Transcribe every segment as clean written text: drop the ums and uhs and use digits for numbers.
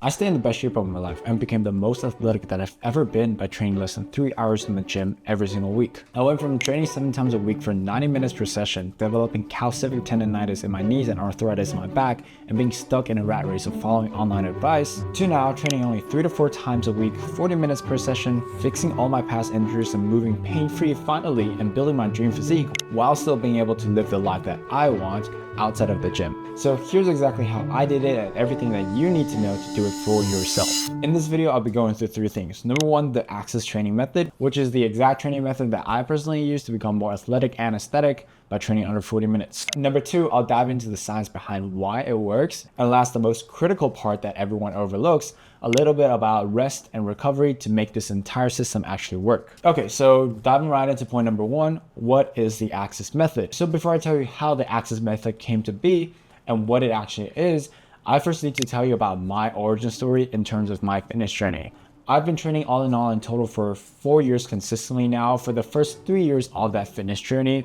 I stayed in the best shape of my life and became the most athletic that I've ever been by training less than 3 hours in the gym every single week. I went from training 7 times a week for 90 minutes per session, developing calcific tendonitis in my knees and arthritis in my back, and being stuck in a rat race of following online advice, to now training only 3 to 4 times a week, 40 minutes per session, fixing all my past injuries and moving pain-free finally, and building my dream physique while still being able to live the life that I want outside of the gym. So here's exactly how I did it and everything that you need to know to do it for yourself. In this video, I'll be going through 3 things. Number 1, the Axis training method, which is the exact training method that I personally use to become more athletic and aesthetic by training under 40 minutes. Number 2, I'll dive into the science behind why it works. And last, the most critical part that everyone overlooks, a little bit about rest and recovery to make this entire system actually work. Okay, so diving right into point number 1, what is the Axis method? So before I tell you how the Axis method came to be and what it actually is, I first need to tell you about my origin story in terms of my fitness journey. I've been training all in total for 4 years consistently now. For the first 3 years of that fitness journey,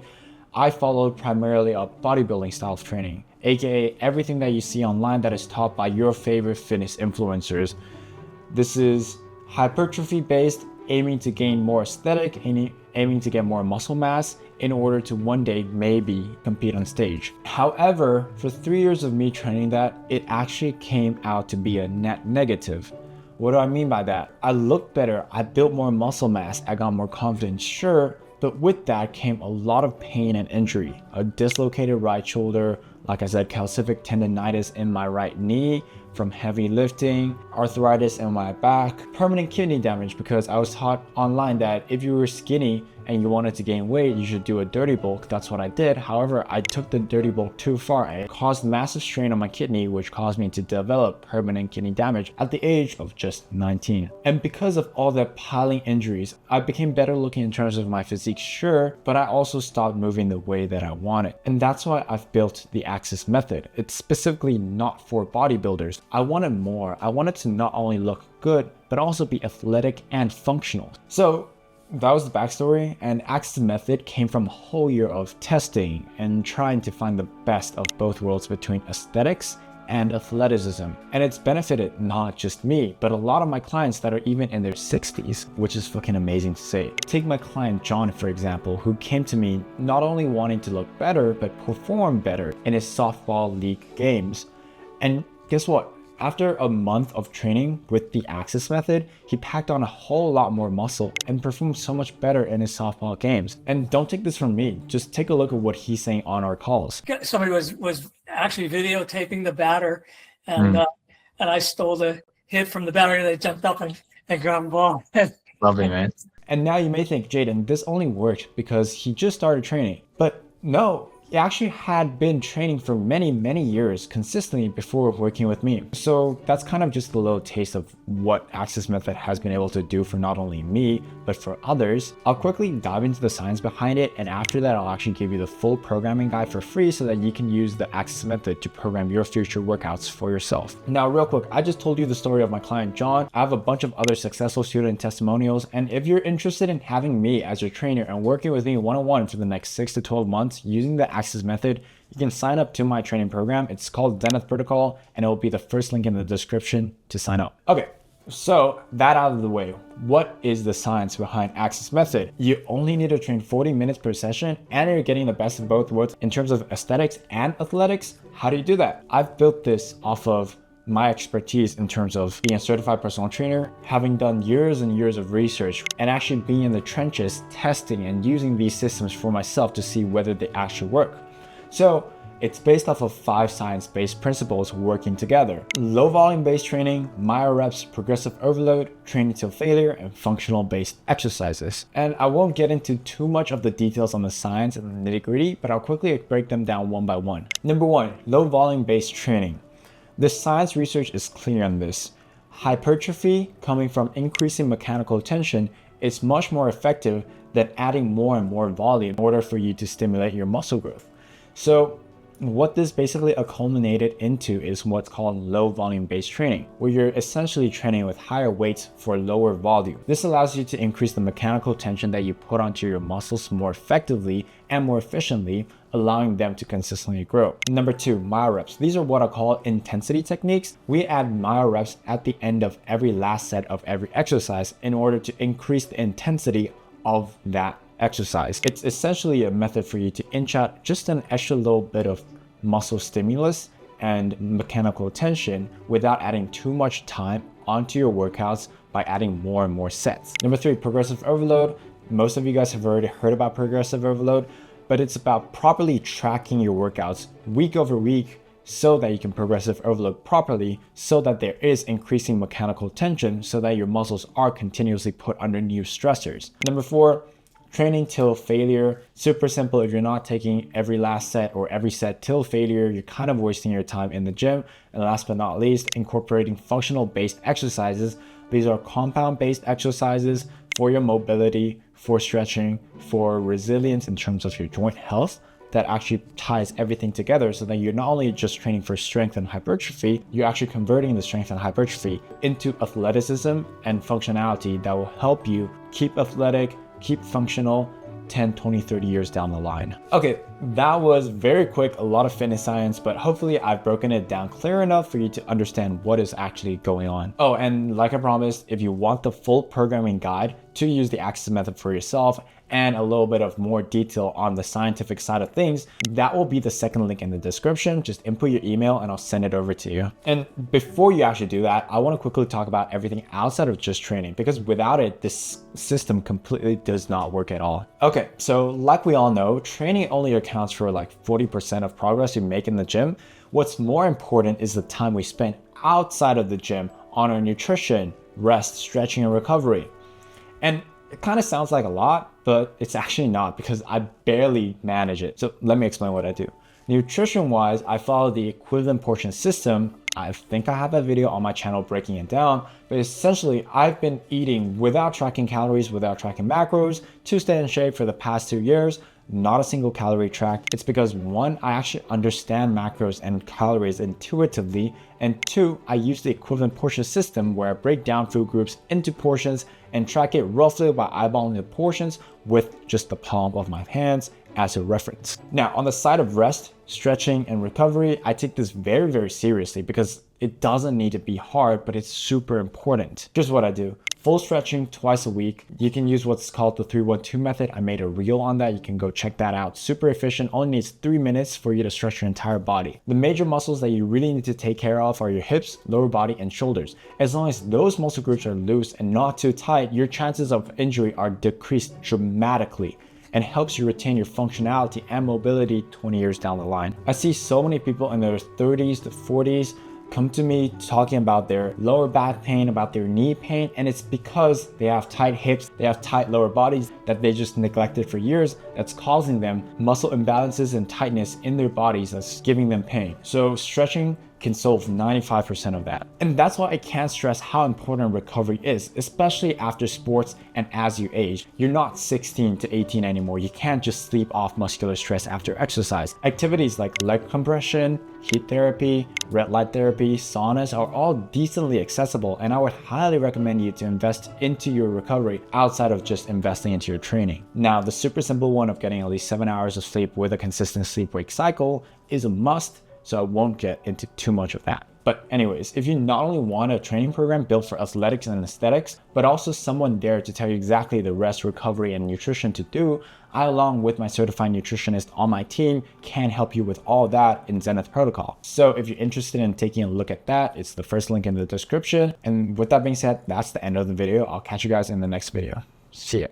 I followed primarily a bodybuilding style of training, aka everything that you see online that is taught by your favorite fitness influencers. This is hypertrophy based, aiming to gain more aesthetic, aiming to get more muscle mass in order to one day maybe compete on stage. However, for 3 years of me training that, it actually came out to be a net negative. What do I mean by that? I looked better, I built more muscle mass, I got more confident, sure, but with that came a lot of pain and injury. A dislocated right shoulder, like I said, calcific tendonitis in my right knee from heavy lifting, arthritis in my back, permanent kidney damage because I was taught online that if you were skinny and you wanted to gain weight, you should do a dirty bulk. That's what I did. However, I took the dirty bulk too far and it caused massive strain on my kidney, which caused me to develop permanent kidney damage at the age of just 19. And because of all that piling injuries, I became better looking in terms of my physique, sure, but I also stopped moving the way that I wanted. And that's why I've built the Axis method. It's specifically not for bodybuilders. I wanted more. I wanted to not only look good, but also be athletic and functional. So that was the backstory, and Axis method came from a whole year of testing and trying to find the best of both worlds between aesthetics and athleticism. And it's benefited not just me, but a lot of my clients that are even in their 60s, which is fucking amazing to say. Take my client John, for example, who came to me not only wanting to look better, but perform better in his softball league games. And guess what? After a month of training with the Axis method, he packed on a whole lot more muscle and performed so much better in his softball games. And don't take this from me, just take a look at what he's saying on our calls. Somebody was actually videotaping the batter, and I stole the hit from the batter, and they jumped up and grabbed the ball. Lovely, man. And now you may think, Jaden, this only worked because he just started training. But no. He actually had been training for many years consistently before working with me. So that's kind of just a little taste of what Axis method has been able to do for not only me, but for others. I'll quickly dive into the science behind it, and after that, I'll actually give you the full programming guide for free so that you can use the Axis method to program your future workouts for yourself. Now, real quick, I just told you the story of my client John. I have a bunch of other successful student testimonials, and if you're interested in having me as your trainer and working with me one-on-one for the next 6 to 12 months using the Axis method, you can sign up to my training program. It's called Zenith Protocol, and it will be the first link in the description to sign up. Okay, so that out of the way, what is the science behind Axis method? You only need to train 40 minutes per session, and you're getting the best of both worlds in terms of aesthetics and athletics. How do you do that? I've built this off of my expertise in terms of being a certified personal trainer, having done years and years of research, and actually being in the trenches testing and using these systems for myself to see whether they actually work. So it's based off of 5 science-based principles working together: low volume-based training, myo reps, progressive overload, training till failure, and functional-based exercises. And I won't get into too much of the details on the science and the nitty-gritty, but I'll quickly break them down one by one. Number 1, low volume-based training. The science research is clear on this. Hypertrophy, coming from increasing mechanical tension, is much more effective than adding more and more volume in order for you to stimulate your muscle growth. So what this basically culminated into is what's called low volume based training, where you're essentially training with higher weights for lower volume. This allows you to increase the mechanical tension that you put onto your muscles more effectively and more efficiently, allowing them to consistently grow. Number 2, myo reps. These are what I call intensity techniques. We add myo reps at the end of every last set of every exercise in order to increase the intensity of that exercise. It's essentially a method for you to inch out just an extra little bit of muscle stimulus and mechanical tension without adding too much time onto your workouts by adding more and more sets. Number 3, progressive overload. Most of you guys have already heard about progressive overload, but it's about properly tracking your workouts week over week so that you can progressive overload properly, so that there is increasing mechanical tension, so that your muscles are continuously put under new stressors. Number 4, training till failure. Super simple. If you're not taking every last set or every set till failure, you're kind of wasting your time in the gym. And last but not least, incorporating functional based exercises. These are compound based exercises for your mobility, for stretching, for resilience in terms of your joint health, that actually ties everything together so that you're not only just training for strength and hypertrophy, you're actually converting the strength and hypertrophy into athleticism and functionality that will help you keep athletic, keep functional 10, 20, 30 years down the line. Okay, that was very quick, a lot of fitness science, but hopefully I've broken it down clear enough for you to understand what is actually going on. Oh, and like I promised, if you want the full programming guide to use the Axis method for yourself and a little bit of more detail on the scientific side of things, that will be the second link in the description. Just input your email and I'll send it over to you. And before you actually do that, I want to quickly talk about everything outside of just training, because without it, this system completely does not work at all. Okay, so like we all know, training only accounts for like 40% of progress you make in the gym. What's more important is the time we spend outside of the gym on our nutrition, rest, stretching, and recovery. And it kind of sounds like a lot, but it's actually not, because I barely manage it. So let me explain what I do. Nutrition wise, I follow the equivalent portion system. I think I have a video on my channel breaking it down, but essentially I've been eating without tracking calories, without tracking macros to stay in shape for the past 2 years. Not a single calorie tracked. It's because 1, I actually understand macros and calories intuitively, and 2, I use the equivalent portion system where I break down food groups into portions and track it roughly by eyeballing the portions with just the palm of my hands as a reference. Now, on the side of rest, stretching, and recovery, I take this very, very seriously because it doesn't need to be hard, but it's super important. Here's what I do. Full stretching twice a week. You can use what's called the 3-1-2 method. I made a reel on that. You can go check that out. Super efficient. Only needs 3 minutes for you to stretch your entire body. The major muscles that you really need to take care of are your hips, lower body, and shoulders. As long as those muscle groups are loose and not too tight, your chances of injury are decreased dramatically, and helps you retain your functionality and mobility 20 years down the line. I see so many people in their 30s to 40s come to me talking about their lower back pain, about their knee pain, and it's because they have tight hips, they have tight lower bodies that they just neglected for years, that's causing them muscle imbalances and tightness in their bodies that's giving them pain. So stretching can solve 95% of that. And that's why I can't stress how important recovery is, especially after sports and as you age. You're not 16 to 18 anymore. You can't just sleep off muscular stress after exercise. Activities like leg compression, heat therapy, red light therapy, saunas are all decently accessible, and I would highly recommend you to invest into your recovery outside of just investing into your training. Now, the super simple one of getting at least 7 hours of sleep with a consistent sleep-wake cycle is a must, so I won't get into too much of that. But anyways, if you not only want a training program built for athletics and aesthetics, but also someone there to tell you exactly the rest, recovery, and nutrition to do, I, along with my certified nutritionist on my team, can help you with all that in Zenith Protocol. So if you're interested in taking a look at that, it's the first link in the description. And with that being said, that's the end of the video. I'll catch you guys in the next video. See ya.